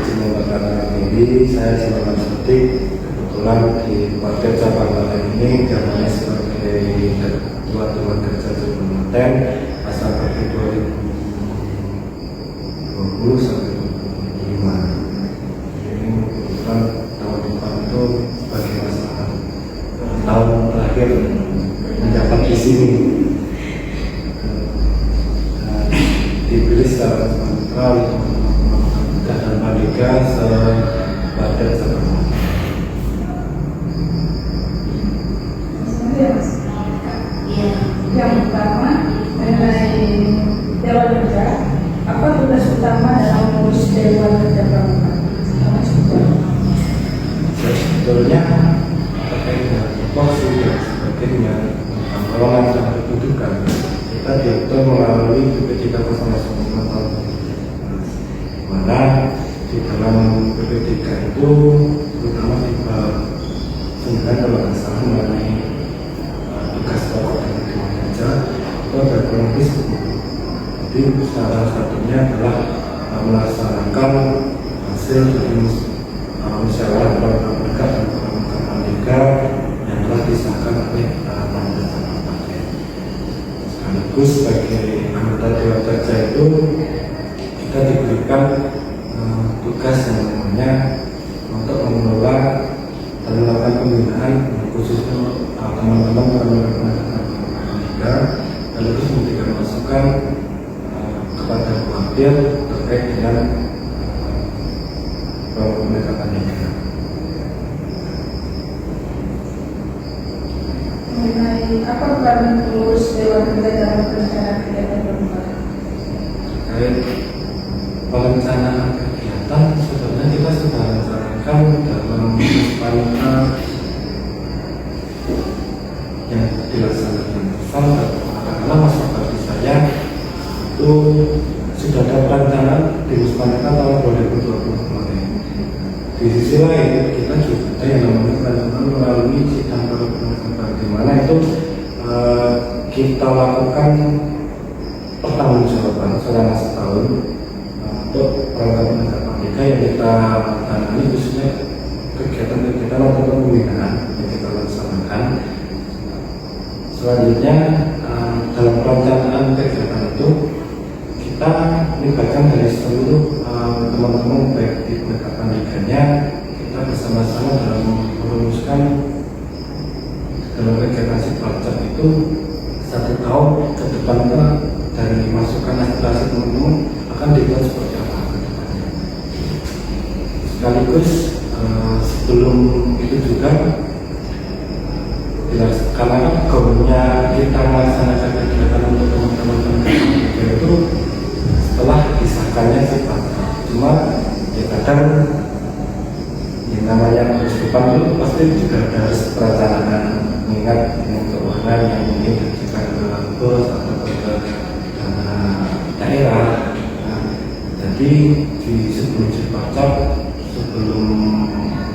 Izin memperkenalkan diri, saya Silakan Sodik. Kebetulan di Partai Cabang Klaten ini jabatannya sebagai Ketua Dewan Kerja Kabupaten masa periode 2020 sampai 2025. Ini kebetulan tahun depan itu sebagai masalah tahun terakhir menjabat di sini. Dipilih secara sentral dan Pandega sebagai sebelumnya. Yang pertama mengenai Dewan Kerja, apa tugas utama dalam mengurus Dewan Kerja Kabupaten? Sebetulnya terkait dengan tupoksi dan sebagainya, golongan dan kedudukan kita diatur melalui BPJK 015 tahun 2011, mana di dalam BPJK itu terutama di bab 9 kalau nggak salah mengenai tugas pokok dan Dewan Kerja itu ada kurang lebih 10. Jadi salah satunya adalah melaksanakan hasil dari musyawarah program berkat dan program Pandega yang telah disahkan oleh Pemda Kabupaten. Sekaligus sebagai anggota Dewan Kerja itu kita diberikan tugas yang namanya untuk mengelola dan melakukan pembinaan khususnya teman-teman Pandega, sekaligus memberikan masukan kepada wakil terkait dengan program Pandega. Mengenai apa peran pengurus Dewan Kerja dalam perencanaan kegiatan kabupaten? Terkait perencanaan kegiatan, sebenarnya kita sudah rencanakan dalam panitia yang dilaksanakan bersama. Karena masa bakti saya itu sudah ada perencanaan dilaksanakan tahun 2020 kemarin. Di sisi lain kita juga ada yang namanya perencanaan melalui sidang paripurna, di mana itu kita lakukan pertanggungjawaban selama setahun untuk program penegak Pandega yang kita tangani, khususnya kegiatan-kegiatan atau pembinaan yang kita laksanakan. Selanjutnya dalam perencanaan kegiatan itu kita melibatkan dari seluruh teman-teman baik di penegak Pandeganya, kita bersama-sama dalam merumuskan dalam kegiatan Sibalcap itu 1 tahun ke depan dari masukan aspirasi teman-teman akan dibuat seperti apa ke depannya. Sekaligus sebelum itu juga karena goalnya kita melaksanakan kegiatan untuk teman-teman Pandega itu setelah disahkannya Sibalcap. Cuma ya kadang yang namanya harus depan itu pasti juga harus perencanaan, mengingat dengan keuangan yang mungkin diberikan ke bos atau ke daerah. Jadi di sebelum Sibalcap, sebelum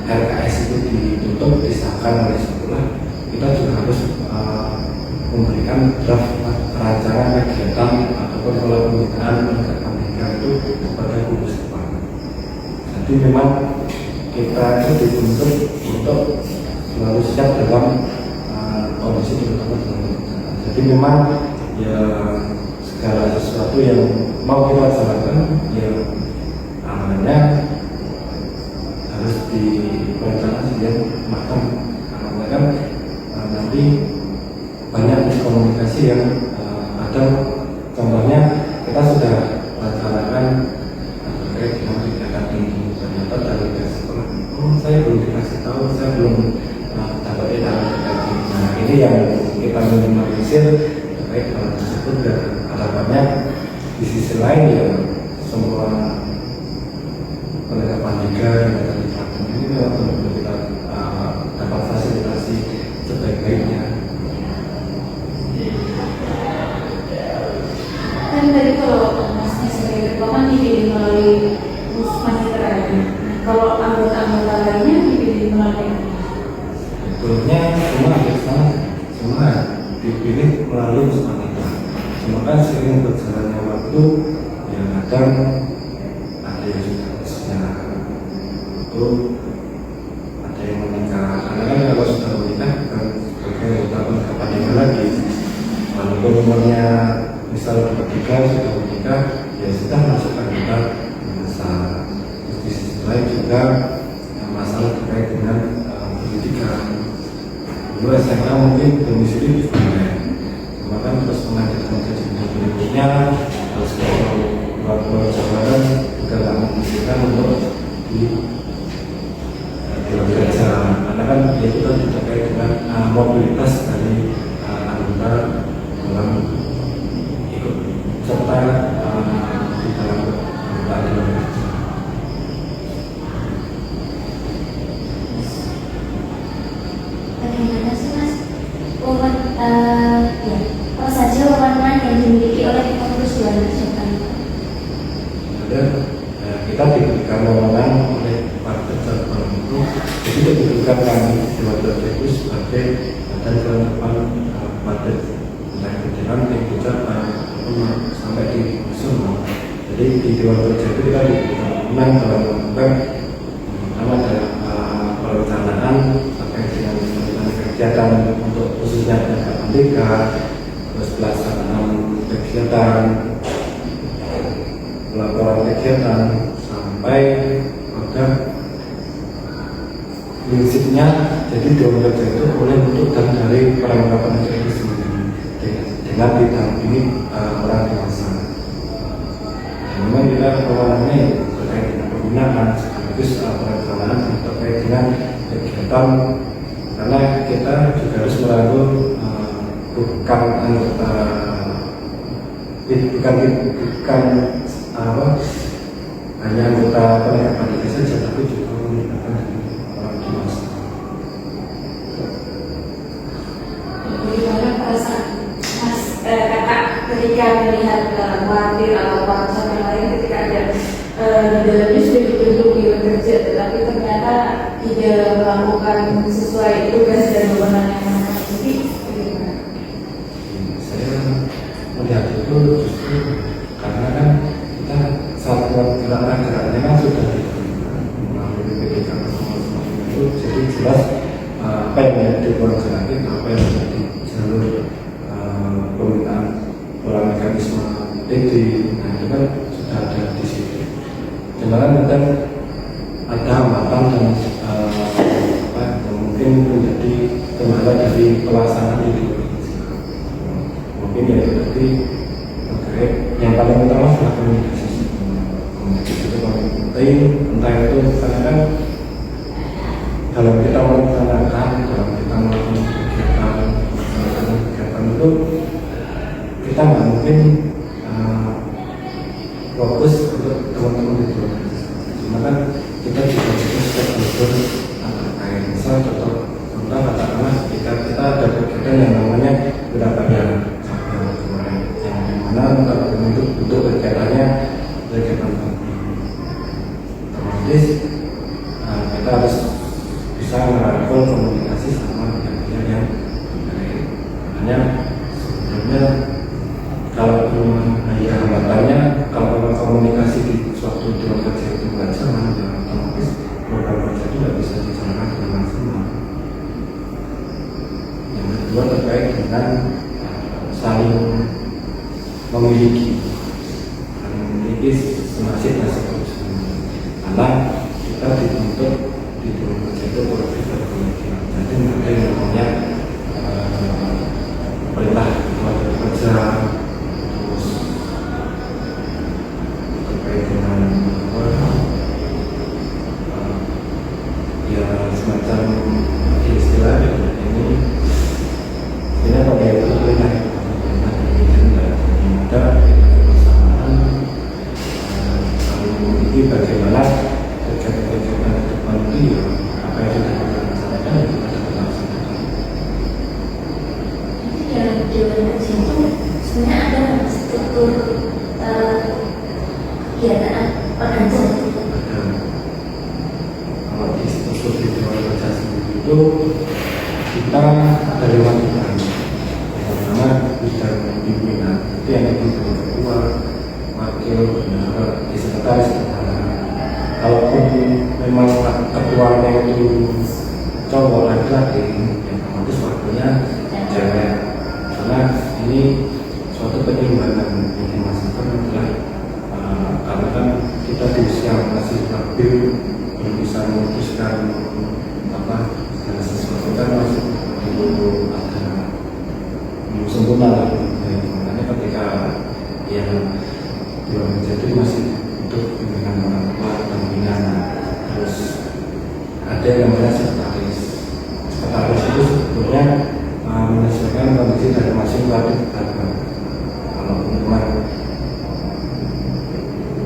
RKS itu ditutup disahkan oleh sekolah, kita juga harus memberikan draft rancangan kegiatan ataupun pola pembinaan penegak Pandega itu kepada gugus depan. Jadi memang kita itu dibentuk untuk selalu siap dalam kondisi terutama dalam bencana. Jadi memang ya segala sesuatu yang mau kita laksanakan ya awalnya harus direncanakan sehingga matang. Karena kan nanti banyak komunikasi yang ada, contohnya kita sudah rencanakan terkait dengan kegiatan ini, ternyata dari pihak sekolah, saya belum dikasih tahu, saya belum dapat edaran terkait ini. Nah ini yang kita minimalisir terkait hal tersebut, dan harapannya di sisi lain ya semua penegak Pandega yang ada di Klaten ini untuk kita dapat fasilitasi sebaik-baiknya. Kan tadi kalau masnya sebagai ketua kan dipilih melalui musmaniter aja. Kalau anggota-anggota lainnya dipilih melalui Sebetulnya semua dipilih melalui musmaniter. Cuma kan seiring berjalannya waktu ya kadang ada yang sudah secara menunggu ada yang menikah. Karena kan kalau sudah menikah kan sebagai utama kepanjangan lagi, walaupun umurnya misal 23 sudah menikah, ya sudah masukkan kita masa. Di sisi lain juga masalah terkait dengan pendidikan. Dulu SMA mungkin domisili di Bandung, bahkan terus mengajarkan ke jenjang berikutnya, terus kalau Jawaban juga tak memungkinkan untuk di kerja, karena kan itu kan terkait dengan mobilitas dari anggota dalam ikut serta di dalam anggota kerja. Bagaimana sih Mas, apa saja wewenang yang dimiliki oleh pengurus Dewan Kerja Pramuka? Dan kita diberikan wewenang oleh Partai Cabang itu, jadi diberikan kami Dewan Kerja itu sebagai badan penerapan partai baik di ranting, di cabang, sampai di nasional. Jadi di Dewan Kerja itu kita diberikan wewenang dalam melakukan perencanaan terkait dengan kegiatan untuk khususnya tenaga pendidikan, terus pelaksanaan kegiatan, pelaporan kegiatan, sampai pada prinsipnya. Jadi Dewan Kerja itu boleh untuk dan dari perangkat penegak itu sendiri dengan didampingi orang dewasa. Memang kita wewenangnya terkait dengan pembinaan sekaligus perencanaan terkait dengan kegiatan, karena kita juga harus merangkul bukan hanya anggota penegak pendidikan saja, tapi juga melibatkan orang dewasa. Bagaimana perasaan Mas kakak ketika melihat khawatir atau bangsa yang lain ketika ada di dalamnya sudah dibentuk Dewan Kerja, tetapi ternyata tidak melakukan sesuai tugas dan wewenang yang mereka miliki? Bagaimana? Saya melihat itu justru karena kan kita satuan geraknya kan sudah melalui BPK itu, jadi jelas apa yang menjadi Dewan Kerja, apa yang menjadi jalur permintaan pola mekanisme DD, nah itu kan sudah ada di situ. Sebenarnya kita ada hambatan dan yang mungkin menjadi kendala dari pelaksanaan itu. Mungkin ya itu tadi terkait yang paling utama adalah komunikasi. Komunikasi itu paling penting, entah itu karena kan dalam kita melaksanakan, dalam kita melakukan kegiatan itu kita nggak mungkin fokus untuk teman-teman di luar. Cuma kan kita juga harus betul terkait. Misal contoh katakanlah ketika kita ada kegiatan yang namanya Surabaya kemarin, yang dimana untuk kegiatannya kegiatan otomatis kita harus bisa merangkul komunikasi sama pihak-pihak yang terkait. Makanya sebenarnya kalau ya hambatannya, kalau komunikasi di suatu Dewan Kerja itu nggak jalan, ya otomatis program kerja itu nggak bisa dijalankan dengan maksimal. Yang kedua terkait dengan saling memiliki senasib nasib karena kita dituntut di Dewan Kerja itu produktif dan kolektif. Jadi ada yang namanya perintah Dewan Kerja, dengan ya semacam istilah ini pada itu perintah ada kebersamaan saling memiliki bagaimana kegiatan-kegiatan ke depan ini, apa yang sudah kita laksanakan dan kita dapat laksanakan. Dalam Dewan Kerja itu sebenarnya ada struktur kegiatan pengajar. Kalau di struktur di Dewan Kerja sendiri itu kita ada 5 bidang. Yang pertama bidang pimpinan, itu yang dipimpin ketua, wakil, bendahara, sekretaris bendahara. kalaupun memang ketuanya itu cowok laki-laki, ya otomatis waktunya cewek. Karena ini suatu penyeimbangan yang dimaksudkan adalah karena kan kita di usia masih labil, belum bisa memutuskan apa segala sesuatu kan masih belum ada belum sempurna lah. Makanya ketika ya belum jadi masih untuk bimbingan orang tua, bimbingan terus ada yang namanya sekretaris. Sekretaris itu sebetulnya menyesuaikan kondisi dari masing-masing keluarga. Kalau memang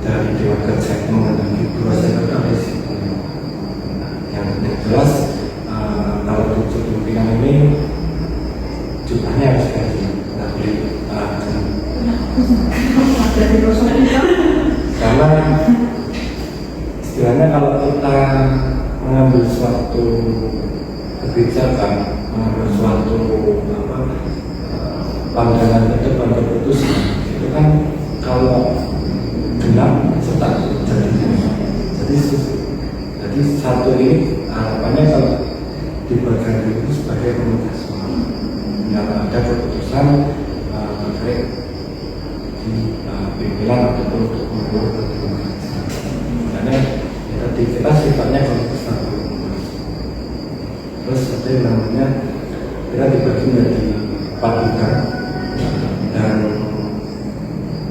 dari dewan kerja itu mengandalkan dua sekretaris, yang jelas kalau untuk pimpinan ini jumlahnya harus gaji, nggak boleh karena istilahnya kalau kita mengambil suatu kebijakan, mengambil suatu pandangan ke depan keputusan itu kan kalau genap serta jadi satu ini harapannya kalau dibagikan itu sebagai pemegang suara yang ada keputusan terkait di pimpinan ataupun untuk mengurus pertemuan. Makanya ya, tadi kita sifatnya konteks terus ada yang namanya kita dibagi menjadi paduka dan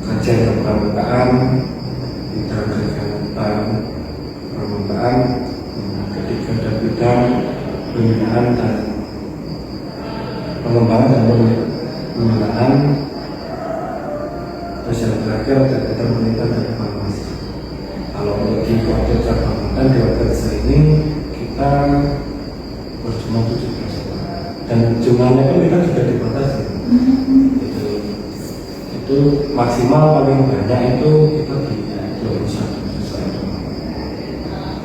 kajian kepramukaan, bidang kegiatan permukaan, ketiga dan bidang pembinaan dan pengembangan dan pembinaan, terus yang terakhir kegiatan monitor dan evaluasi. Kalau untuk di kuartal cabang dan di kuartal ini kita berjumlah 17 dan jumlahnya kan kita juga dibatasi. Itu maksimal paling banyak itu kita di 21 sesuai dengan.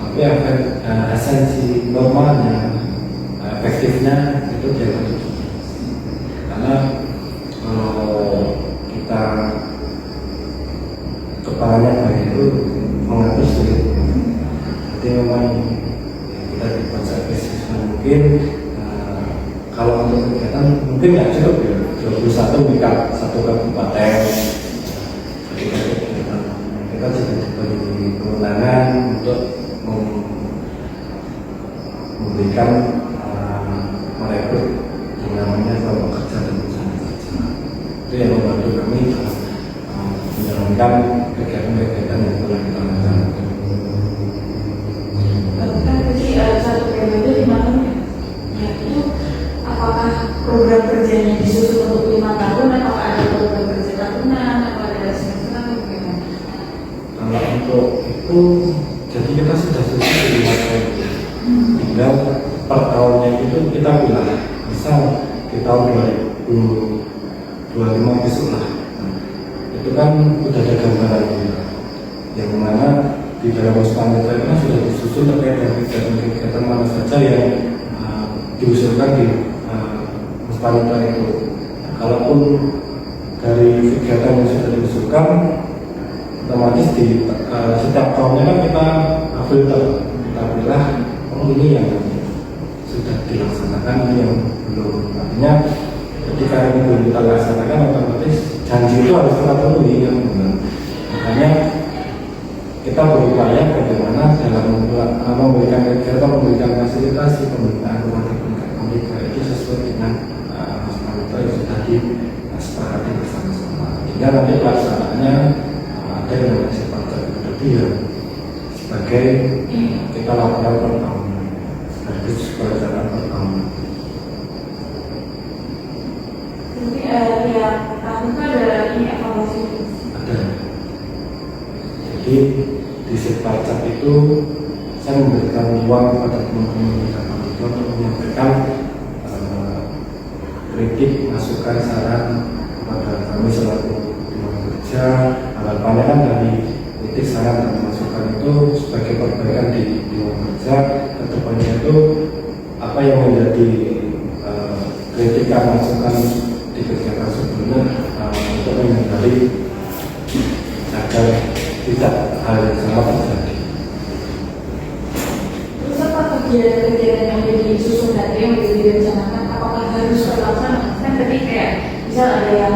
Tapi esensi normalnya, efektifnya itu di atas 17. Karena kalau kita kepalanya baik itu mengatur sulit. Jadi memang kita dibaca efektif mungkin. Kalau untuk kegiatan mungkin nggak cukup ya 21 tingkat satu kabupaten. Kita juga diberi kewenangan untuk memberikan merekrut yang namanya kelompok kerja dan usaha kerja. Itu yang membantu kami dalam menjalankan kegiatan-kegiatan yang telah kita laksanakan. Kan tadi satu periode 5 tahun ya itu apakah program kerjanya disusun untuk 5 tahun atau ada program kerja tahunan atau ada semesteran atau bagaimana? Kalau untuk itu jadi kita sudah selesai 5 tahun. Tinggal per tahunnya itu kita bilang misal di tahun 2025 besok lah. Itu kan sudah ada gambaran yang mana di dalam Muspanita itu kan sudah disusun terkait dengan kegiatan mana saja yang diusulkan di Muspanita itu. Kalaupun dari kegiatan yang sudah diusulkan, otomatis di setiap tahunnya kan kita filter, kita pilih ini yang sudah dilaksanakan, ini yang belum. Artinya ketika ini belum kita laksanakan, otomatis janji itu harus kita penuhi kan. Makanya kita berupaya bagaimana dalam memberikan kegiatan, memberikan fasilitasi pembinaan rumah tangga itu sesuai dengan Muspanita yang sudah disepakati bersama-sama. Hingga nanti pelaksanaannya ada yang namanya sifat berlebihan sebagai kita lakukan per tahun, harus perencanaan per tahun. Jadi tiap tahun itu ada ini evaluasi. Ada. Jadi di Sipacap itu saya memberikan ruang kepada teman-teman Jakarta untuk menyampaikan kritik, masukan, saran kepada kami selaku dewan kerja. Harapannya kan dari kritik, saran dan masukan itu sebagai perbaikan di dewan kerja kedepannya itu apa yang menjadi kritikan, masukan di kegiatan sebelumnya untuk menghindari agar tidak hal yang sama terjadi. kegiatan-kegiatan yang udah disusun tadi, yang udah direncanakan, apakah harus terlaksana? Kan tadi kayak misal ada yang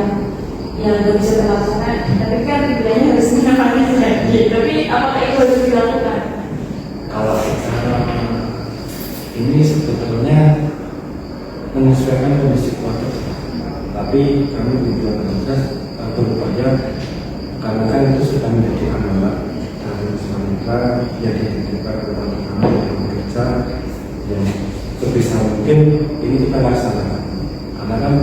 nggak bisa terlaksana, tapi kan bilangnya harus menangani lagi. Tapi apakah itu harus dilakukan? Kalau secara ini sebetulnya menyesuaikan kondisi keluarga, tapi kami juga petugas berupaya karena kan itu sudah menjadi amanat dari Mitra yang dititipkan kepada kami yang bekerja, yang sebisa mungkin ini kita laksanakan karena kan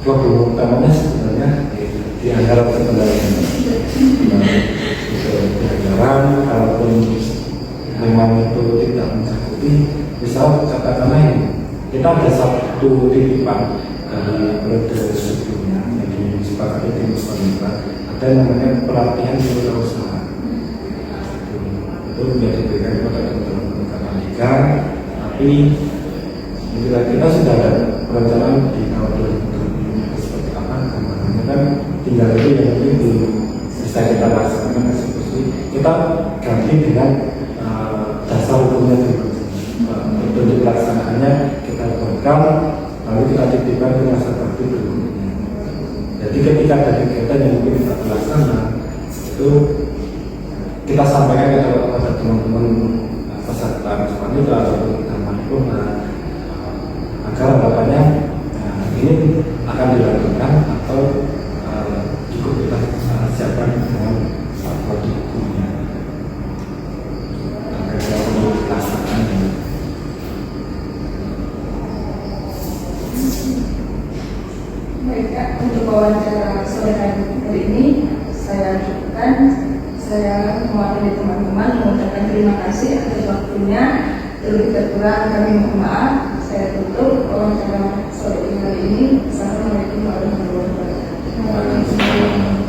problem utamanya sebenarnya di anggaran sebenarnya. Di anggaran, kalaupun memang itu tidak mencakupi, misal katakanlah ini kita ada satu titipan dari periode sebelumnya yang disepakati tim Mitra, ada namanya pelatihan wirausaha. Itu sudah diberikan kepada teman-teman KPK, tapi kita sudah ada perencanaan di tahun 2020 seperti apa gambarannya kan, tinggal itu yang belum bisa kita laksanakan eksekusi, kita ganti dengan dasar hukumnya dulu. Untuk pelaksanaannya kita buatkan, lalu kita titipkan ke masa bakti berikutnya. Jadi ketika ada kegiatan yang mungkin tidak terlaksana, itu kita sampaikan kepada teman-teman peserta Mitra ataupun taman lingkungan agar harapannya ini akan dilakukan atau cukup kita siapkan dengan produk hukumnya terkait dengan pelaksanaan ini. Baik Kak, untuk wawancara sore hari ini saya cukupkan. Saya mewakili teman-teman mengucapkan terima kasih atas waktunya. Terlebih kurang kami mohon maaf. Saya tutup wawancara sore hari ini. Assalamualaikum warahmatullahi wabarakatuh.